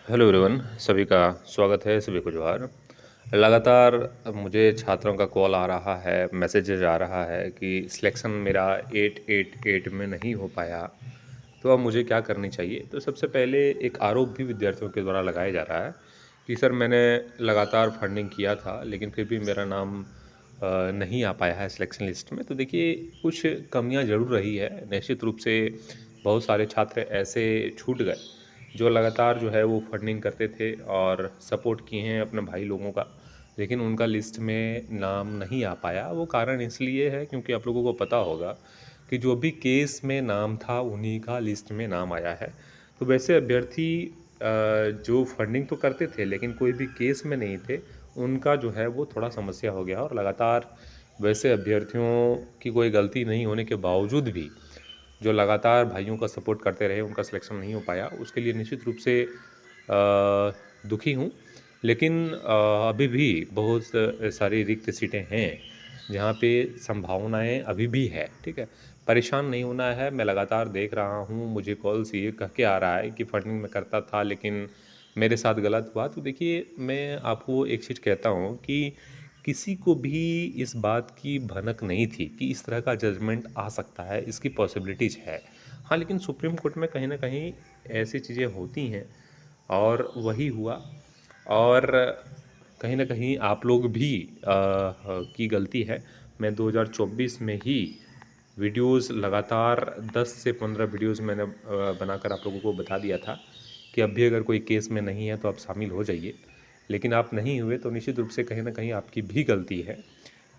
Hello everyone, सभी का स्वागत है, सभी को जोहार। लगातार मुझे छात्रों का कॉल आ रहा है, मैसेजेज आ रहा है कि सिलेक्शन मेरा 888 में नहीं हो पाया, तो अब मुझे क्या करनी चाहिए? तो सबसे पहले एक आरोप भी विद्यार्थियों के द्वारा लगाया जा रहा है कि सर मैंने लगातार फंडिंग किया था, लेकिन फिर भी मेरा नाम नहीं आ पाया है सिलेक्शन लिस्ट में। तो देखिए, कुछ कमियाँ ज़रूर रही है। निश्चित रूप से बहुत सारे छात्र ऐसे छूट गए जो लगातार जो है वो फंडिंग करते थे और सपोर्ट किए हैं अपने भाई लोगों का, लेकिन उनका लिस्ट में नाम नहीं आ पाया। वो कारण इसलिए है क्योंकि आप लोगों को पता होगा कि जो भी केस में नाम था उन्हीं का लिस्ट में नाम आया है। तो वैसे अभ्यर्थी जो फंडिंग तो करते थे लेकिन कोई भी केस में नहीं थे, उनका जो है वो थोड़ा समस्या हो गया। और लगातार वैसे अभ्यर्थियों की कोई गलती नहीं होने के बावजूद भी जो लगातार भाइयों का सपोर्ट करते रहे, उनका सिलेक्शन नहीं हो पाया, उसके लिए निश्चित रूप से दुखी हूँ। लेकिन अभी भी बहुत सारी रिक्त सीटें हैं जहाँ पे संभावनाएं अभी भी है, ठीक है। परेशान नहीं होना है। मैं लगातार देख रहा हूँ, मुझे कॉल्स ये कह के आ रहा है कि फंडिंग में करता था लेकिन मेरे साथ गलत हुआ। तो देखिए, मैं आपको एक चीज़ कहता हूँ कि किसी को भी इस बात की भनक नहीं थी कि इस तरह का जजमेंट आ सकता है, इसकी पॉसिबिलिटीज़ है। हाँ, लेकिन सुप्रीम कोर्ट में कहीं न कहीं ऐसी चीज़ें होती हैं और वही हुआ। और कहीं न कहीं आप लोग भी की गलती है। मैं 2024 में ही वीडियोज़ लगातार 10 से 15 वीडियोज़ मैंने बनाकर आप लोगों को बता दिया था कि अब भी अगर कोई केस में नहीं है तो आप शामिल हो जाइए। लेकिन आप नहीं हुए तो निश्चित रूप से कहीं न कहीं आपकी भी गलती है।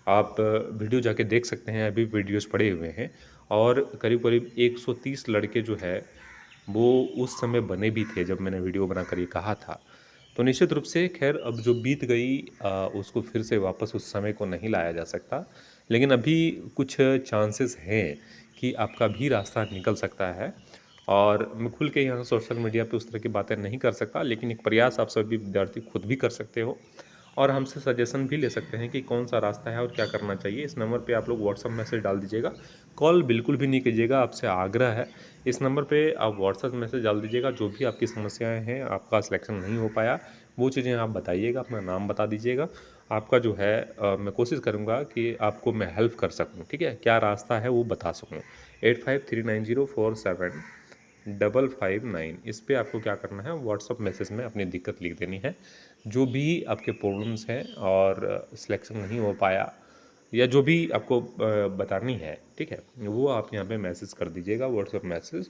आप वीडियो जाके देख सकते हैं, अभी वीडियोज़ पड़े हुए हैं। और करीब-करीब 130 लड़के जो है वो उस समय बने भी थे जब मैंने वीडियो बनाकर ये कहा था। तो निश्चित रूप से ख़ैर अब जो बीत गई उसको फिर से वापस उस समय को नहीं लाया जा सकता। लेकिन अभी कुछ चांसेस हैं कि आपका भी रास्ता निकल सकता है। और मैं खुल के यहाँ सोशल मीडिया पे उस तरह की बातें नहीं कर सकता, लेकिन एक प्रयास आप सभी विद्यार्थी खुद भी कर सकते हो और हमसे सजेशन भी ले सकते हैं कि कौन सा रास्ता है और क्या करना चाहिए। इस नंबर पे आप लोग व्हाट्सएप मैसेज डाल दीजिएगा। कॉल बिल्कुल भी नहीं कीजिएगा, आपसे आग्रह है। इस नंबर पे आप व्हाट्सएप मैसेज डाल दीजिएगा, जो भी आपकी समस्याएँ हैं, आपका सिलेक्शन नहीं हो पाया, वो चीज़ें आप बताइएगा, अपना नाम बता दीजिएगा। आपका जो है मैं कोशिश करूँगा कि आपको मैं हेल्प कर सकूँ, ठीक है? क्या रास्ता है वो बता सकूँ। 8539047559 इस पे आपको क्या करना है, व्हाट्सएप मैसेज में अपनी दिक्कत लिख देनी है। जो भी आपके प्रॉब्लम्स हैं और सिलेक्शन नहीं हो पाया या जो भी आपको बतानी है, ठीक है? वो आप यहाँ पे मैसेज कर दीजिएगा, व्हाट्सएप मैसेज।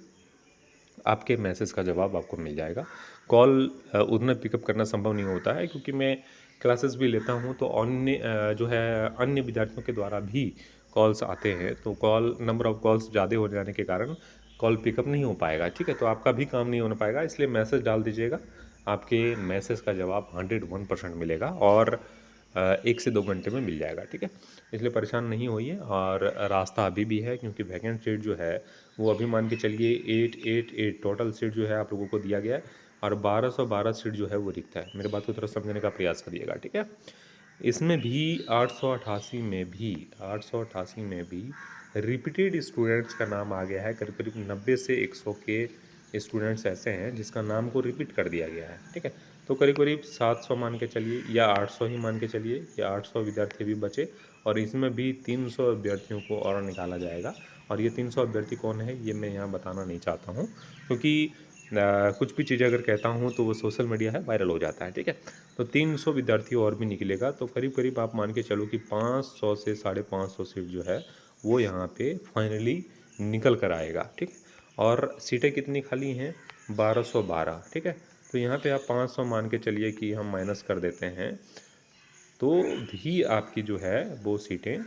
आपके मैसेज का जवाब आपको मिल जाएगा। कॉल उतना पिकअप करना संभव नहीं होता है क्योंकि मैं क्लासेस भी लेता हूँ, तो अन्य जो है अन्य विद्यार्थियों के द्वारा भी कॉल्स आते हैं, तो कॉल नंबर ऑफ़ कॉल्स ज़्यादा हो जाने के कारण कॉल पिकअप नहीं हो पाएगा, ठीक है? तो आपका भी काम नहीं हो पाएगा, इसलिए मैसेज डाल दीजिएगा। आपके मैसेज का जवाब 101% मिलेगा और 1 से 2 घंटे में मिल जाएगा, ठीक है? इसलिए परेशान नहीं होइए। और रास्ता अभी भी है क्योंकि वैकेंट सीट जो है वो अभी मान के चलिए 888 टोटल सीट जो है आप लोगों को दिया गया है और 1212 सीट जो है वो रिक्त है। मेरी बात को थोड़ा समझने का प्रयास करिएगा, ठीक है? इसमें भी 888 में भी रिपीटेड स्टूडेंट्स का नाम आ गया है। करीब-करीब 90 से 100 के स्टूडेंट्स ऐसे हैं जिसका नाम को रिपीट कर दिया गया है, ठीक है? तो करीब-करीब 700 मान के चलिए या 800 ही मान के चलिए कि 800 विद्यार्थी भी बचे और इसमें भी 300 अभ्यर्थियों को और निकाला जाएगा। और ये 300 अभ्यर्थी कौन है, ये मैं यहाँ बताना नहीं चाहता हूँ क्योंकि कुछ भी चीज़ें अगर कहता हूँ तो वो सोशल मीडिया है, वायरल हो जाता है, ठीक है? तो 300 विद्यार्थी और भी निकलेगा, तो करीब-करीब आप मान के चलो कि 500 से 550 सीट जो है, वो यहाँ पे फाइनली निकल कर आएगा, ठीक है? और सीटें कितनी खाली हैं? 1212, ठीक है? तो यहाँ पे आप 500 मान के चलिए कि हम माइनस कर देते हैं, तो भी आपकी जो है वो सीटें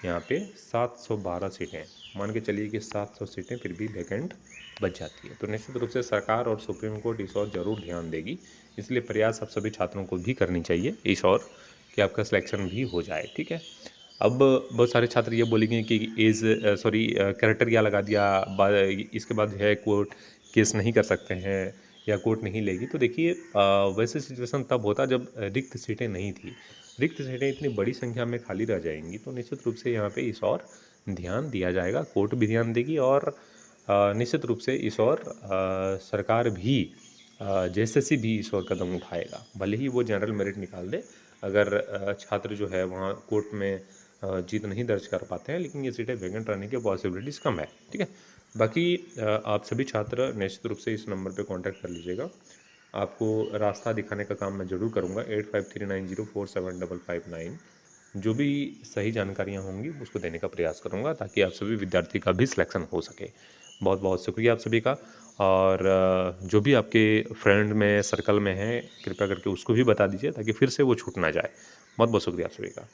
यहाँ पे 712 सीटें, मान के चलिए कि 700 सीटें फिर भी वैकेंट बच जाती है। तो निश्चित रूप से सरकार और सुप्रीम कोर्ट इस ओर ज़रूर ध्यान देगी, इसलिए प्रयास आप सभी छात्रों को भी करनी चाहिए इस ओर कि आपका सिलेक्शन भी हो जाए, ठीक है? अब बहुत सारे छात्र ये बोलेंगे कि क्राइटेरिया लगा दिया, इसके बाद जो है कोर्ट केस नहीं कर सकते हैं या कोर्ट नहीं लेगी। तो देखिए, वैसे सिचुएशन तब होता जब रिक्त सीटें नहीं थी। रिक्त सीटें इतनी बड़ी संख्या में खाली रह जाएंगी तो निश्चित रूप से यहाँ पे इस और ध्यान दिया जाएगा, कोर्ट भी ध्यान देगी और निश्चित रूप से इस और सरकार भी जेएसएससी भी इस ओर कदम उठाएगा, भले ही वो जनरल मेरिट निकाल दे। अगर छात्र जो है वहाँ कोर्ट में जीत नहीं दर्ज कर पाते हैं, लेकिन ये सीटें वैकेंट रहने की पॉसिबिलिटीज़ कम है, ठीक है। बाकी आप सभी छात्र निश्चित रूप से इस नंबर पे कांटेक्ट कर लीजिएगा। आपको रास्ता दिखाने का काम मैं ज़रूर करूँगा। 8539047559। जो भी सही जानकारियाँ होंगी उसको देने का प्रयास करूँगा, ताकि आप सभी विद्यार्थी का भी सिलेक्शन हो सके। बहुत बहुत शुक्रिया आप सभी का। और जो भी आपके फ्रेंड में सर्कल में है, कृपया करके उसको भी बता दीजिए, ताकि फिर से वो छूट ना जाए। बहुत बहुत शुक्रिया आप सभी का।